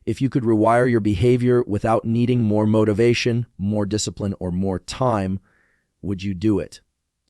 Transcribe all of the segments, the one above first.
If you could rewire your behavior without needing more motivation, more discipline, or more time, would you do it?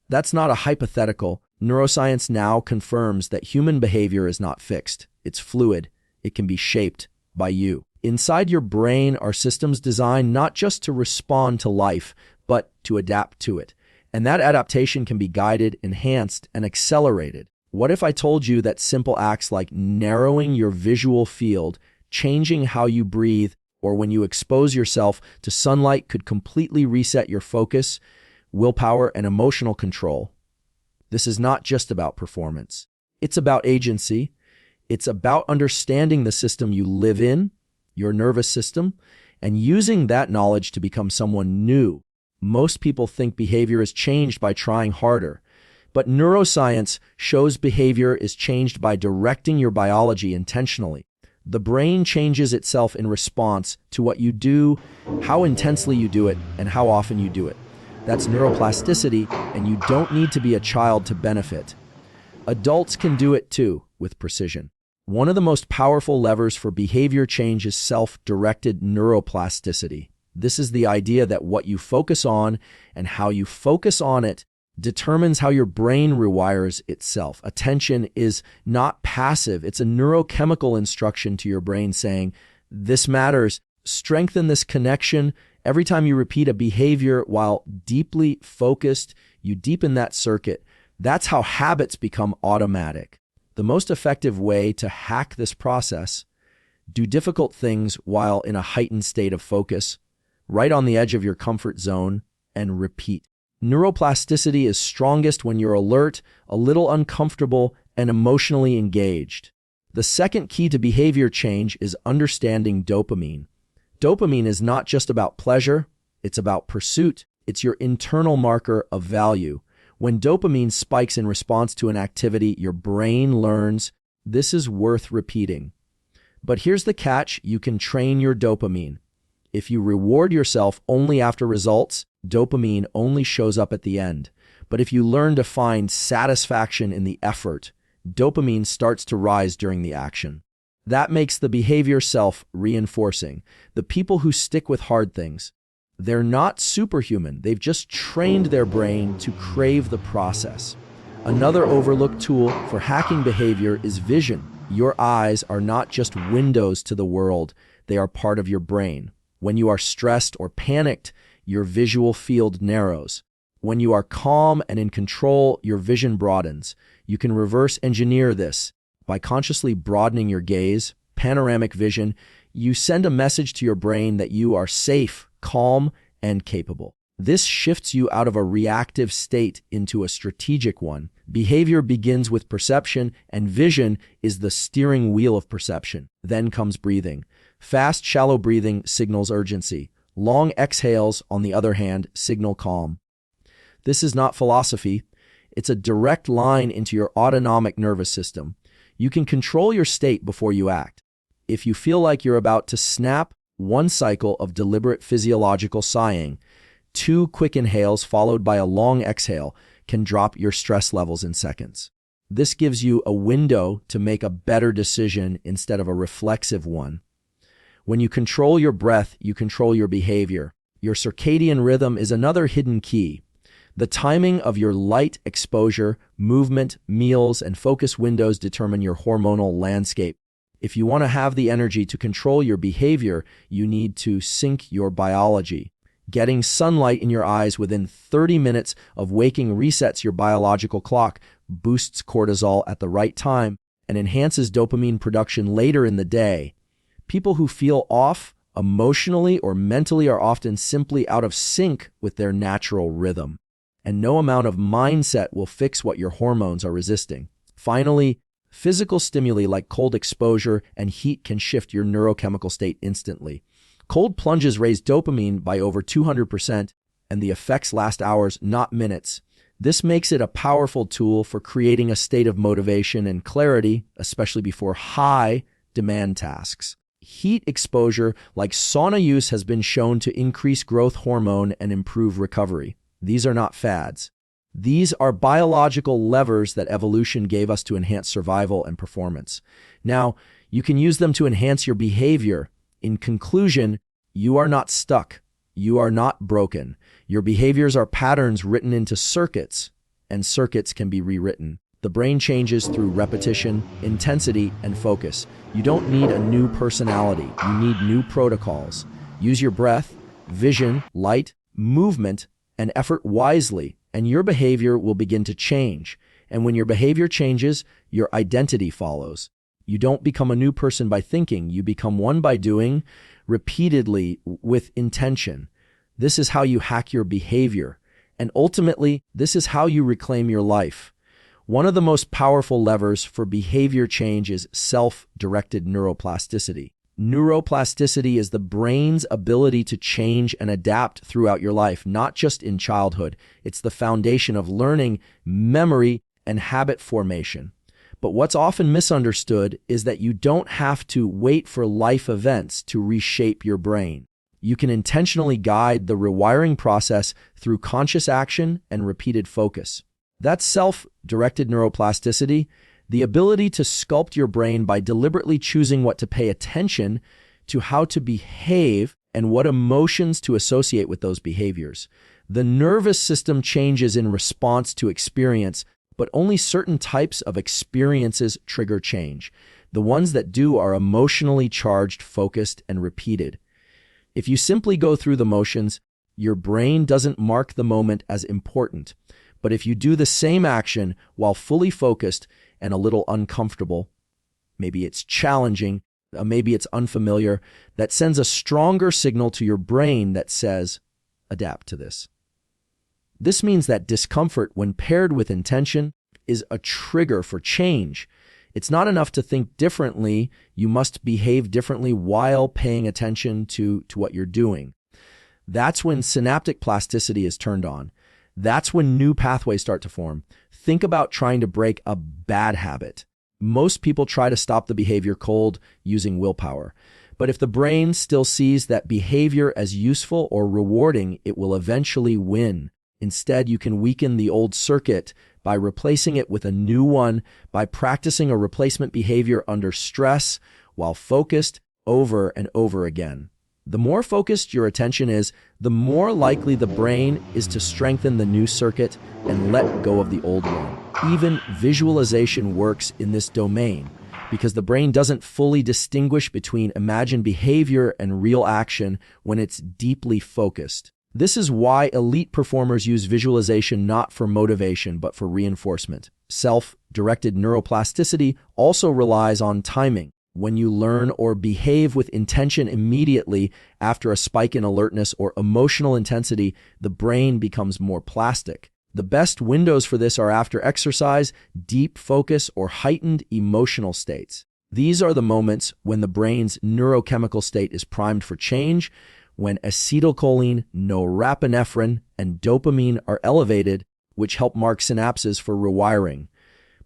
That's not a hypothetical. Neuroscience now confirms that human behavior is not fixed. It's fluid. It can be shaped by you. Inside your brain are systems designed not just to respond to life, but to adapt to it. And that adaptation can be guided, enhanced, and accelerated. What if I told you that simple acts like narrowing your visual field, changing how you breathe, or when you expose yourself to sunlight could completely reset your focus, willpower, and emotional control? This is not just about performance. It's about agency. It's about understanding the system you live in, your nervous system, and using that knowledge to become someone new. Most people think behavior is changed by trying harder, but neuroscience shows behavior is changed by directing your biology intentionally. The brain changes itself in response to what you do, how intensely you do it, and how often you do it. That's neuroplasticity, and you don't need to be a child to benefit. Adults can do it too, with precision. One of the most powerful levers for behavior change is self-directed neuroplasticity. This is the idea that what you focus on and how you focus on it determines how your brain rewires itself. Attention is not passive. It's a neurochemical instruction to your brain saying, this matters. Strengthen this connection. Every time you repeat a behavior while deeply focused, you deepen that circuit. That's how habits become automatic. The most effective way to hack this process: do difficult things while in a heightened state of focus, right on the edge of your comfort zone, and repeat. Neuroplasticity is strongest when you're alert, a little uncomfortable, and emotionally engaged. The second key to behavior change is understanding dopamine. Dopamine is not just about pleasure, it's about pursuit. It's your internal marker of value. When dopamine spikes in response to an activity, your brain learns this is worth repeating. But here's the catch: you can train your dopamine. If you reward yourself only after results, dopamine only shows up at the end. But if you learn to find satisfaction in the effort, dopamine starts to rise during the action. That makes the behavior self-reinforcing. The people who stick with hard things, they're not superhuman. They've just trained their brain to crave the process. Another overlooked tool for hacking behavior is vision. Your eyes are not just windows to the world. They are part of your brain. When you are stressed or panicked, your visual field narrows. When you are calm and in control, your vision broadens. You can reverse engineer this. By consciously broadening your gaze, panoramic vision, you send a message to your brain that you are safe, calm, and capable. This shifts you out of a reactive state into a strategic one. Behavior begins with perception, and vision is the steering wheel of perception. Then comes breathing. Fast, shallow breathing signals urgency. Long exhales, on the other hand, signal calm. This is not philosophy. It's a direct line into your autonomic nervous system. You can control your state before you act. If you feel like you're about to snap, one cycle of deliberate physiological sighing, 2 quick inhales followed by a long exhale, can drop your stress levels in seconds. This gives you a window to make a better decision instead of a reflexive one. When you control your breath, you control your behavior. Your circadian rhythm is another hidden key. The timing of your light exposure, movement, meals, and focus windows determine your hormonal landscape. If you want to have the energy to control your behavior, you need to sync your biology. Getting sunlight in your eyes within 30 minutes of waking resets your biological clock, boosts cortisol at the right time, and enhances dopamine production later in the day. People who feel off emotionally or mentally are often simply out of sync with their natural rhythm. And no amount of mindset will fix what your hormones are resisting. Finally, physical stimuli like cold exposure and heat can shift your neurochemical state instantly. Cold plunges raise dopamine by over 200%, and the effects last hours, not minutes. This makes it a powerful tool for creating a state of motivation and clarity, especially before high-demand tasks. Heat exposure, like sauna use, has been shown to increase growth hormone and improve recovery. These are not fads. These are biological levers that evolution gave us to enhance survival and performance. Now, you can use them to enhance your behavior. In conclusion, you are not stuck. You are not broken. Your behaviors are patterns written into circuits, and circuits can be rewritten. The brain changes through repetition, intensity, and focus. You don't need a new personality. You need new protocols. Use your breath, vision, light, movement, and effort wisely, and your behavior will begin to change. And when your behavior changes, your identity follows. You don't become a new person by thinking. You become one by doing, repeatedly, with intention. This is how you hack your behavior. And ultimately, this is how you reclaim your life. One of the most powerful levers for behavior change is self-directed neuroplasticity. Neuroplasticity is the brain's ability to change and adapt throughout your life, not just in childhood. It's the foundation of learning, memory, and habit formation. But what's often misunderstood is that you don't have to wait for life events to reshape your brain. You can intentionally guide the rewiring process through conscious action and repeated focus. That's self-directed neuroplasticity, the ability to sculpt your brain by deliberately choosing what to pay attention to, how to behave, and what emotions to associate with those behaviors. The nervous system changes in response to experience, but only certain types of experiences trigger change. The ones that do are emotionally charged, focused, and repeated. If you simply go through the motions, your brain doesn't mark the moment as important. But if you do the same action while fully focused and a little uncomfortable, maybe it's challenging, maybe it's unfamiliar, that sends a stronger signal to your brain that says, adapt to this. This means that discomfort, when paired with intention, is a trigger for change. It's not enough to think differently. You must behave differently while paying attention to what you're doing. That's when synaptic plasticity is turned on. That's when new pathways start to form. Think about trying to break a bad habit. Most people try to stop the behavior cold using willpower. But if the brain still sees that behavior as useful or rewarding, it will eventually win. Instead, you can weaken the old circuit by replacing it with a new one, by practicing a replacement behavior under stress while focused over and over again. The more focused your attention is, the more likely the brain is to strengthen the new circuit and let go of the old one. Even visualization works in this domain because the brain doesn't fully distinguish between imagined behavior and real action when it's deeply focused. This is why elite performers use visualization not for motivation, but for reinforcement. Self-directed neuroplasticity also relies on timing. When you learn or behave with intention immediately after a spike in alertness or emotional intensity, the brain becomes more plastic. The best windows for this are after exercise, deep focus, or heightened emotional states. These are the moments when the brain's neurochemical state is primed for change, when acetylcholine, norepinephrine, and dopamine are elevated, which help mark synapses for rewiring.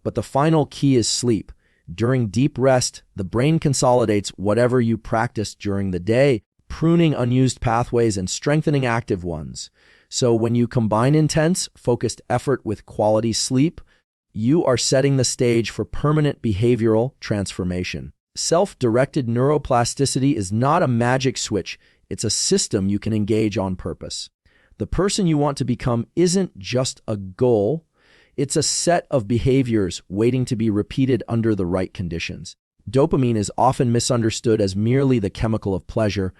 But the final key is sleep. During deep rest, the brain consolidates whatever you practiced during the day, pruning unused pathways and strengthening active ones. So when you combine intense, focused effort with quality sleep, you are setting the stage for permanent behavioral transformation. Self-directed neuroplasticity is not a magic switch. It's a system you can engage on purpose. The person you want to become isn't just a goal. It's a set of behaviors waiting to be repeated under the right conditions. Dopamine is often misunderstood as merely the chemical of pleasure,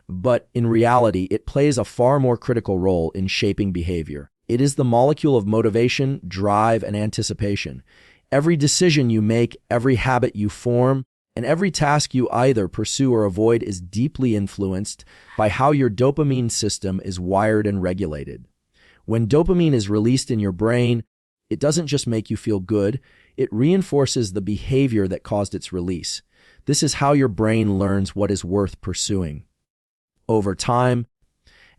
but in reality, it plays a far more critical role in shaping behavior. It is the molecule of motivation, drive, and anticipation. Every decision you make, every habit you form, and every task you either pursue or avoid is deeply influenced by how your dopamine system is wired and regulated. When dopamine is released in your brain, it doesn't just make you feel good, it reinforces the behavior that caused its release. This is how your brain learns what is worth pursuing. Over time,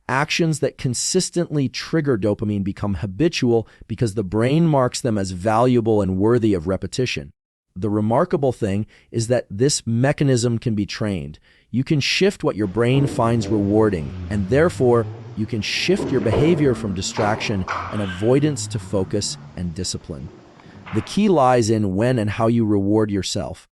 actions that consistently trigger dopamine become habitual because the brain marks them as valuable and worthy of repetition. The remarkable thing is that this mechanism can be trained. You can shift what your brain finds rewarding, and therefore, you can shift your behavior from distraction and avoidance to focus and discipline. The key lies in when and how you reward yourself.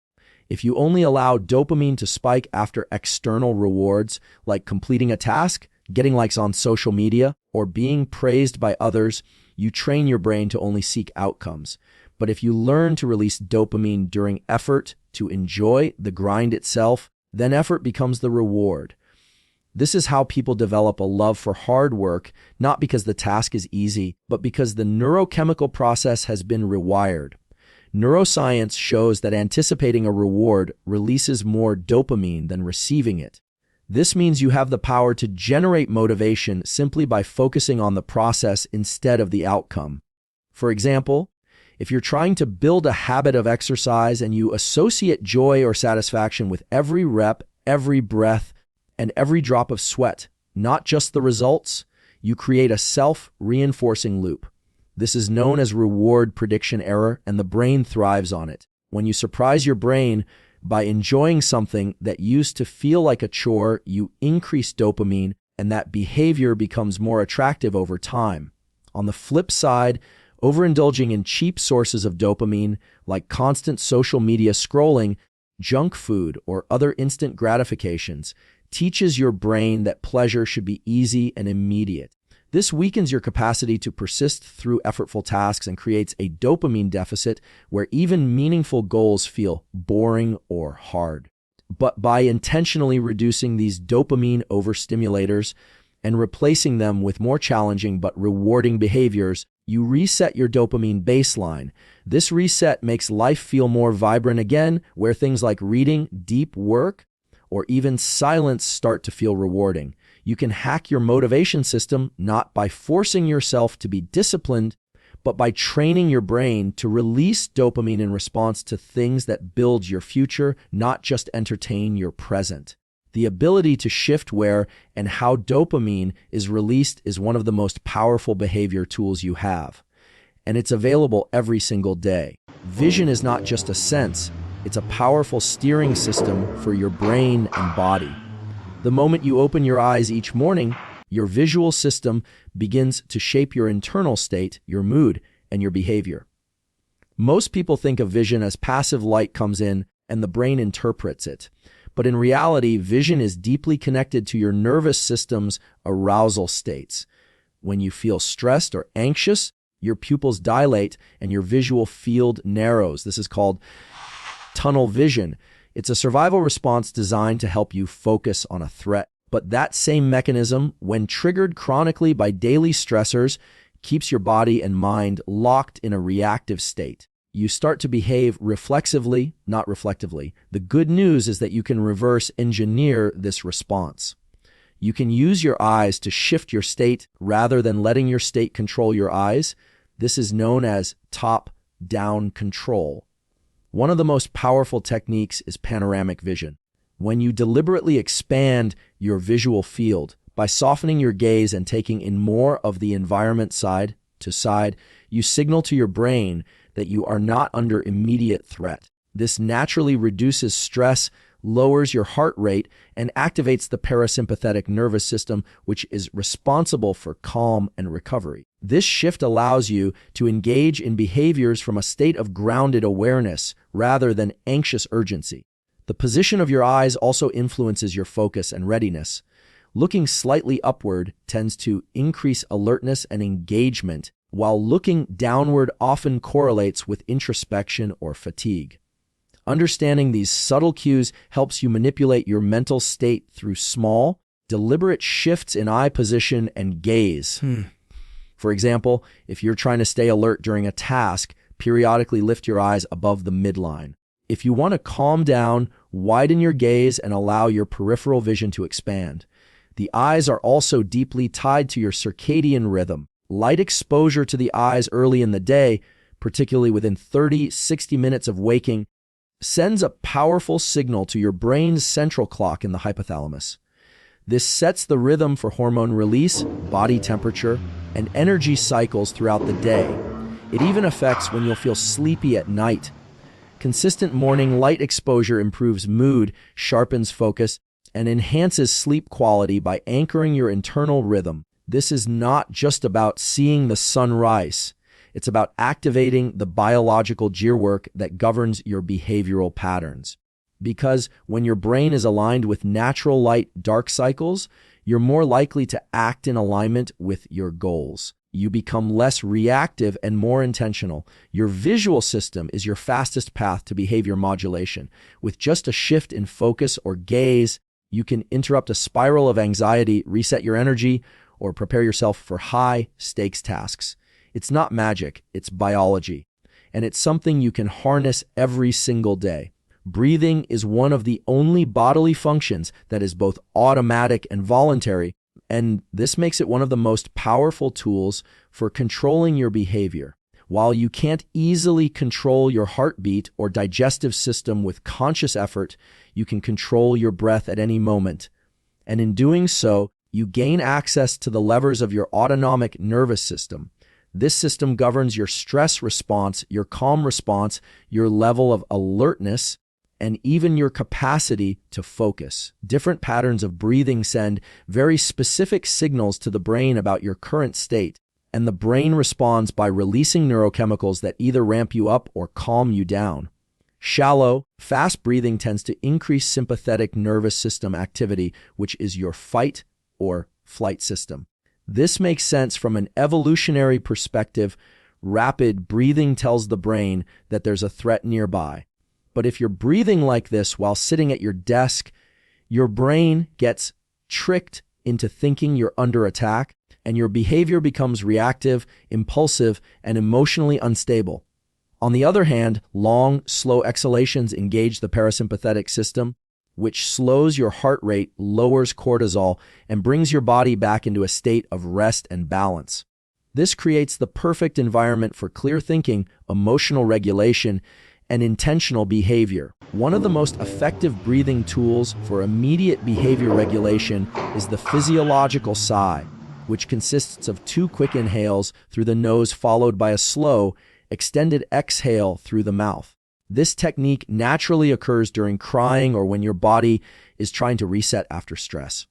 If you only allow dopamine to spike after external rewards, like completing a task, getting likes on social media, or being praised by others, you train your brain to only seek outcomes. But if you learn to release dopamine during effort, to enjoy the grind itself, then effort becomes the reward. This is how people develop a love for hard work, not because the task is easy, but because the neurochemical process has been rewired. Neuroscience shows that anticipating a reward releases more dopamine than receiving it. This means you have the power to generate motivation simply by focusing on the process instead of the outcome. For example, if you're trying to build a habit of exercise and you associate joy or satisfaction with every rep, every breath, and every drop of sweat, not just the results, you create a self-reinforcing loop. This is known as reward prediction error, and the brain thrives on it. When you surprise your brain by enjoying something that used to feel like a chore, you increase dopamine, and that behavior becomes more attractive over time. On the flip side, overindulging in cheap sources of dopamine, like constant social media scrolling, junk food, or other instant gratifications, teaches your brain that pleasure should be easy and immediate. This weakens your capacity to persist through effortful tasks and creates a dopamine deficit where even meaningful goals feel boring or hard. But by intentionally reducing these dopamine overstimulators and replacing them with more challenging but rewarding behaviors, you reset your dopamine baseline. This reset makes life feel more vibrant again, where things like reading, deep work, or even silence start to feel rewarding. You can hack your motivation system not by forcing yourself to be disciplined, but by training your brain to release dopamine in response to things that build your future, not just entertain your present. The ability to shift where and how dopamine is released is one of the most powerful behavior tools you have, and it's available every single day. Vision is not just a sense, it's a powerful steering system for your brain and body. The moment you open your eyes each morning, your visual system begins to shape your internal state, your mood, and your behavior. Most people think of vision as passive light comes in and the brain interprets it. But in reality, vision is deeply connected to your nervous system's arousal states. When you feel stressed or anxious, your pupils dilate and your visual field narrows. This is called tunnel vision. It's a survival response designed to help you focus on a threat. But that same mechanism, when triggered chronically by daily stressors, keeps your body and mind locked in a reactive state. You start to behave reflexively, not reflectively. The good news is that you can reverse engineer this response. You can use your eyes to shift your state rather than letting your state control your eyes. This is known as top-down control. One of the most powerful techniques is panoramic vision. When you deliberately expand your visual field by softening your gaze and taking in more of the environment side to side, you signal to your brain that you are not under immediate threat. This naturally reduces stress, lowers your heart rate, and activates the parasympathetic nervous system, which is responsible for calm and recovery. This shift allows you to engage in behaviors from a state of grounded awareness rather than anxious urgency. The position of your eyes also influences your focus and readiness. Looking slightly upward tends to increase alertness and engagement, while looking downward often correlates with introspection or fatigue. Understanding these subtle cues helps you manipulate your mental state through small, deliberate shifts in eye position and gaze. For example, if you're trying to stay alert during a task, periodically lift your eyes above the midline. If you want to calm down, widen your gaze and allow your peripheral vision to expand. The eyes are also deeply tied to your circadian rhythm. Light exposure to the eyes early in the day, particularly within 30-60 minutes of waking, sends a powerful signal to your brain's central clock in the hypothalamus. This sets the rhythm for hormone release, body temperature, and energy cycles throughout the day. It even affects when you'll feel sleepy at night. Consistent morning light exposure improves mood, sharpens focus, and enhances sleep quality by anchoring your internal rhythm. This is not just about seeing the sunrise. It's about activating the biological gearwork that governs your behavioral patterns. Because when your brain is aligned with natural light-dark cycles, you're more likely to act in alignment with your goals. You become less reactive and more intentional. Your visual system is your fastest path to behavior modulation. With just a shift in focus or gaze, you can interrupt a spiral of anxiety, reset your energy, or prepare yourself for high-stakes tasks. It's not magic, it's biology, and it's something you can harness every single day. Breathing is one of the only bodily functions that is both automatic and voluntary, and this makes it one of the most powerful tools for controlling your behavior. While you can't easily control your heartbeat or digestive system with conscious effort, you can control your breath at any moment. And in doing so, you gain access to the levers of your autonomic nervous system. This system governs your stress response, your calm response, your level of alertness, and even your capacity to focus. Different patterns of breathing send very specific signals to the brain about your current state, and the brain responds by releasing neurochemicals that either ramp you up or calm you down. Shallow, fast breathing tends to increase sympathetic nervous system activity, which is your fight or flight system. This makes sense from an evolutionary perspective. Rapid breathing tells the brain that there's a threat nearby. But if you're breathing like this while sitting at your desk, your brain gets tricked into thinking you're under attack, and your behavior becomes reactive, impulsive, and emotionally unstable. On the other hand, long, slow exhalations engage the parasympathetic system, which slows your heart rate, lowers cortisol, and brings your body back into a state of rest and balance. This creates the perfect environment for clear thinking, emotional regulation, and intentional behavior. One of the most effective breathing tools for immediate behavior regulation is the physiological sigh, which consists of 2 quick inhales through the nose followed by a slow, extended exhale through the mouth. This technique naturally occurs during crying or when your body is trying to reset after stress.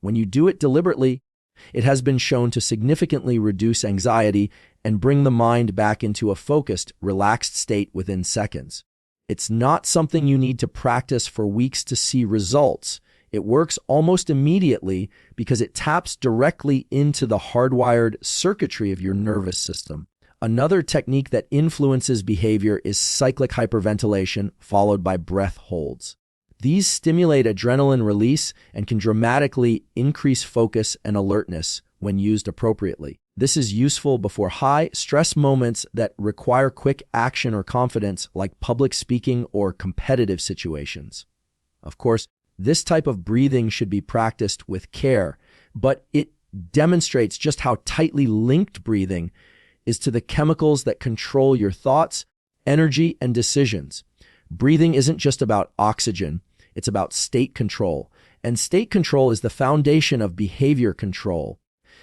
When you do it deliberately, it has been shown to significantly reduce anxiety and bring the mind back into a focused, relaxed state within seconds. It's not something you need to practice for weeks to see results. It works almost immediately because it taps directly into the hardwired circuitry of your nervous system. Another technique that influences behavior is cyclic hyperventilation, followed by breath holds. These stimulate adrenaline release and can dramatically increase focus and alertness when used appropriately. This is useful before high-stress moments that require quick action or confidence, like public speaking or competitive situations. Of course, this type of breathing should be practiced with care, but it demonstrates just how tightly linked breathing is to the chemicals that control your thoughts, energy, and decisions. Breathing isn't just about oxygen, it's about state control. And state control is the foundation of behavior control.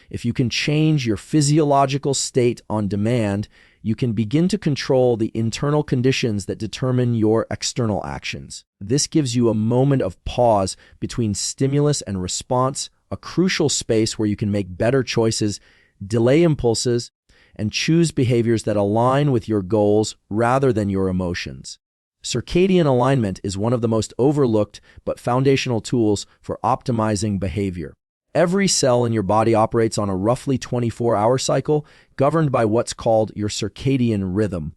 If you can change your physiological state on demand, you can begin to control the internal conditions that determine your external actions. This gives you a moment of pause between stimulus and response, a crucial space where you can make better choices, delay impulses, and choose behaviors that align with your goals rather than your emotions. Circadian alignment is one of the most overlooked but foundational tools for optimizing behavior. Every cell in your body operates on a roughly 24-hour cycle governed by what's called your circadian rhythm.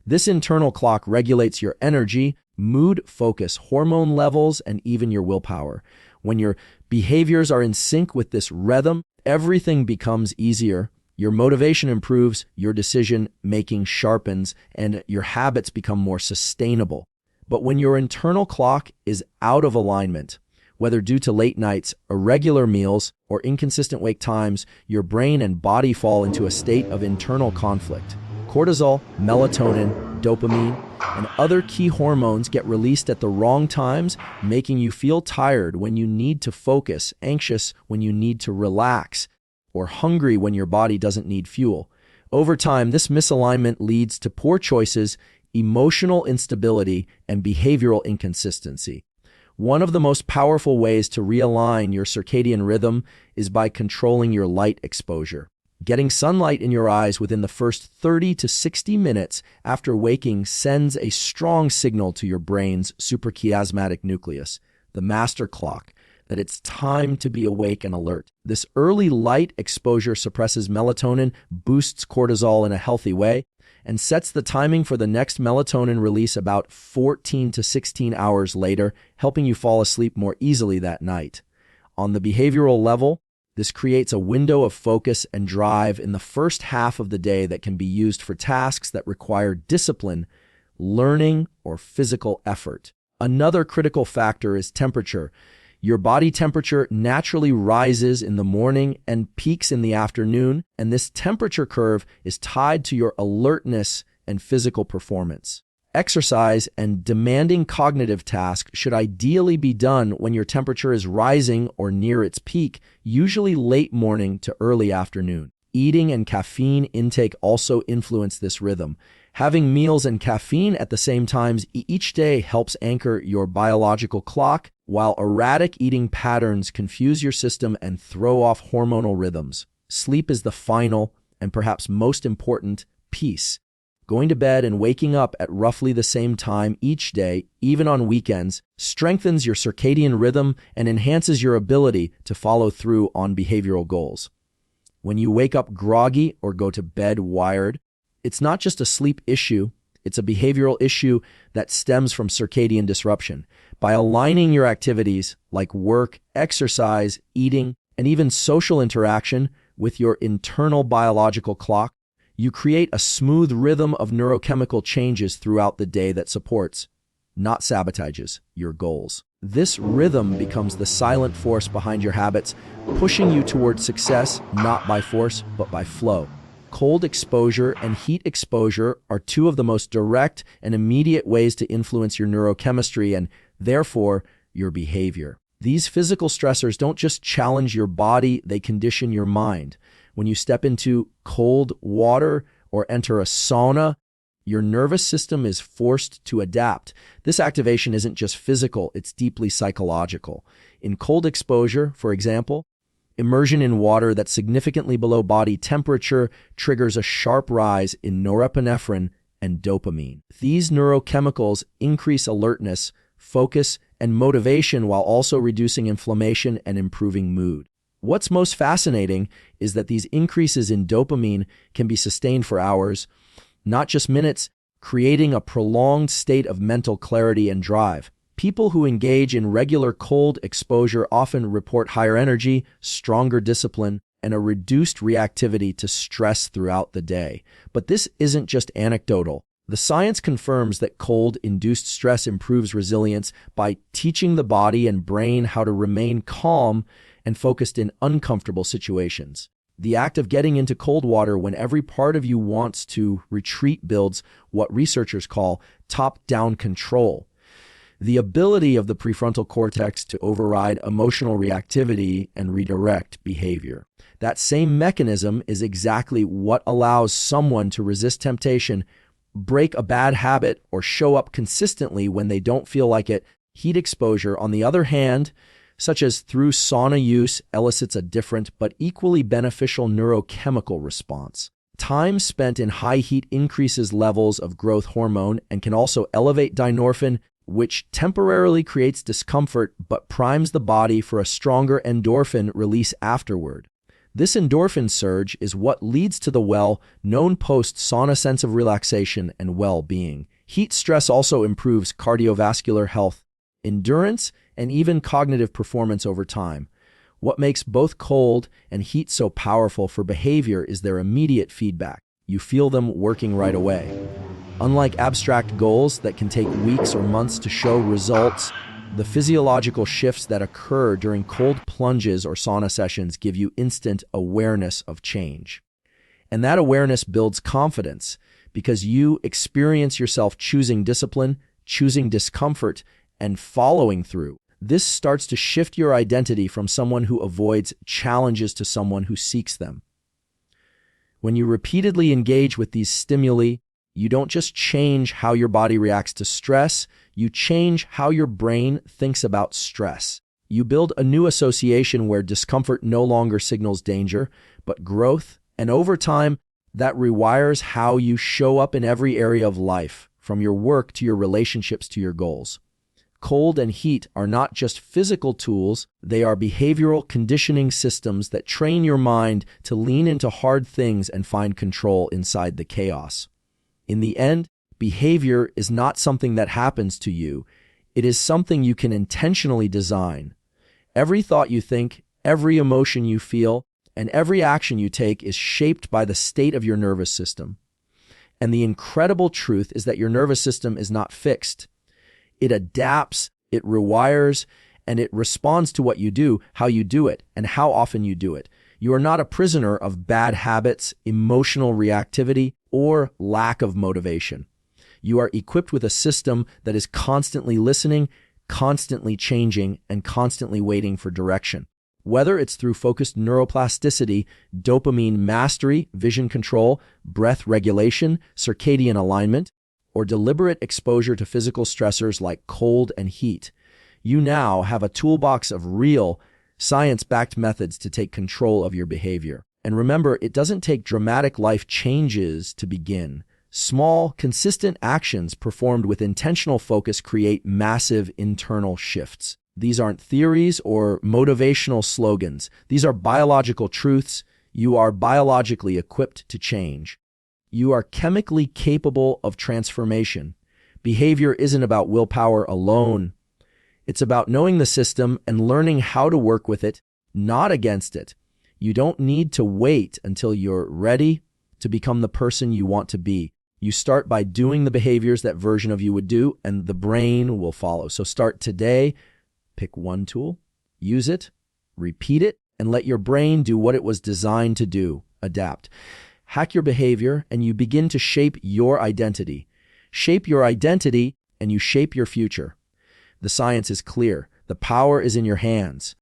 This internal clock regulates your energy, mood, focus, hormone levels, and even your willpower. When your behaviors are in sync with this rhythm, everything becomes easier. Your motivation improves, your decision-making sharpens, and your habits become more sustainable. But when your internal clock is out of alignment, whether due to late nights, irregular meals, or inconsistent wake times, your brain and body fall into a state of internal conflict. Cortisol, melatonin, dopamine, and other key hormones get released at the wrong times, making you feel tired when you need to focus, anxious when you need to relax, or hungry when your body doesn't need fuel. Over time, this misalignment leads to poor choices, emotional instability, and behavioral inconsistency. One of the most powerful ways to realign your circadian rhythm is by controlling your light exposure. Getting sunlight in your eyes within the first 30 to 60 minutes after waking sends a strong signal to your brain's suprachiasmatic nucleus, the master clock, that it's time to be awake and alert. This early light exposure suppresses melatonin, boosts cortisol in a healthy way, and sets the timing for the next melatonin release about 14 to 16 hours later, helping you fall asleep more easily that night. On the behavioral level, this creates a window of focus and drive in the first half of the day that can be used for tasks that require discipline, learning, or physical effort. Another critical factor is temperature. Your body temperature naturally rises in the morning and peaks in the afternoon, and this temperature curve is tied to your alertness and physical performance. Exercise and demanding cognitive tasks should ideally be done when your temperature is rising or near its peak, usually late morning to early afternoon. Eating and caffeine intake also influence this rhythm. Having meals and caffeine at the same times each day helps anchor your biological clock, while erratic eating patterns confuse your system and throw off hormonal rhythms. Sleep is the final and perhaps most important piece. Going to bed and waking up at roughly the same time each day, even on weekends, strengthens your circadian rhythm and enhances your ability to follow through on behavioral goals. When you wake up groggy or go to bed wired, it's not just a sleep issue, it's a behavioral issue that stems from circadian disruption. By aligning your activities like work, exercise, eating, and even social interaction with your internal biological clock, you create a smooth rhythm of neurochemical changes throughout the day that supports, not sabotages, your goals. This rhythm becomes the silent force behind your habits, pushing you towards success not by force, but by flow. Cold exposure and heat exposure are two of the most direct and immediate ways to influence your neurochemistry and, therefore, your behavior. These physical stressors don't just challenge your body, they condition your mind. When you step into cold water or enter a sauna, your nervous system is forced to adapt. This activation isn't just physical, it's deeply psychological. In cold exposure, for example, immersion in water that's significantly below body temperature triggers a sharp rise in norepinephrine and dopamine. These neurochemicals increase alertness, focus, and motivation while also reducing inflammation and improving mood. What's most fascinating is that these increases in dopamine can be sustained for hours, not just minutes, creating a prolonged state of mental clarity and drive. People who engage in regular cold exposure often report higher energy, stronger discipline, and a reduced reactivity to stress throughout the day. But this isn't just anecdotal. The science confirms that cold-induced stress improves resilience by teaching the body and brain how to remain calm and focused in uncomfortable situations. The act of getting into cold water when every part of you wants to retreat builds what researchers call top-down control. The ability of the prefrontal cortex to override emotional reactivity and redirect behavior. That same mechanism is exactly what allows someone to resist temptation, break a bad habit, or show up consistently when they don't feel like it. Heat exposure, on the other hand, such as through sauna use, elicits a different but equally beneficial neurochemical response. Time spent in high heat increases levels of growth hormone and can also elevate dynorphin, which temporarily creates discomfort but primes the body for a stronger endorphin release afterward. This endorphin surge is what leads to the well-known post-sauna sense of relaxation and well-being. Heat stress also improves cardiovascular health, endurance, and even cognitive performance over time. What makes both cold and heat so powerful for behavior is their immediate feedback. You feel them working right away. Unlike abstract goals that can take weeks or months to show results, the physiological shifts that occur during cold plunges or sauna sessions give you instant awareness of change. And that awareness builds confidence because you experience yourself choosing discipline, choosing discomfort, and following through. This starts to shift your identity from someone who avoids challenges to someone who seeks them. When you repeatedly engage with these stimuli, you don't just change how your body reacts to stress, you change how your brain thinks about stress. You build a new association where discomfort no longer signals danger, but growth And over time, that rewires how you show up in every area of life, from your work to your relationships to your goals. Cold and heat are not just physical tools, they are behavioral conditioning systems that train your mind to lean into hard things and find control inside the chaos. In the end, behavior is not something that happens to you. It is something you can intentionally design. Every thought you think, every emotion you feel, and every action you take is shaped by the state of your nervous system. And the incredible truth is that your nervous system is not fixed. It adapts, it rewires, and it responds to what you do, how you do it, and how often you do it. You are not a prisoner of bad habits, emotional reactivity, or lack of motivation. You are equipped with a system that is constantly listening, constantly changing, and constantly waiting for direction. Whether it's through focused neuroplasticity, dopamine mastery, vision control, breath regulation, circadian alignment, or deliberate exposure to physical stressors like cold and heat, you now have a toolbox of real, science-backed methods to take control of your behavior. And remember, it doesn't take dramatic life changes to begin. Small, consistent actions performed with intentional focus create massive internal shifts. These aren't theories or motivational slogans. These are biological truths. You are biologically equipped to change. You are chemically capable of transformation. Behavior isn't about willpower alone. It's about knowing the system and learning how to work with it, not against it. You don't need to wait until you're ready to become the person you want to be. You start by doing the behaviors that version of you would do, and the brain will follow. So start today. Pick one tool, use it, repeat it, and let your brain do what it was designed to do, adapt. Hack your behavior, and you begin to shape your identity. Shape your identity, and you shape your future. The science is clear. The power is in your hands.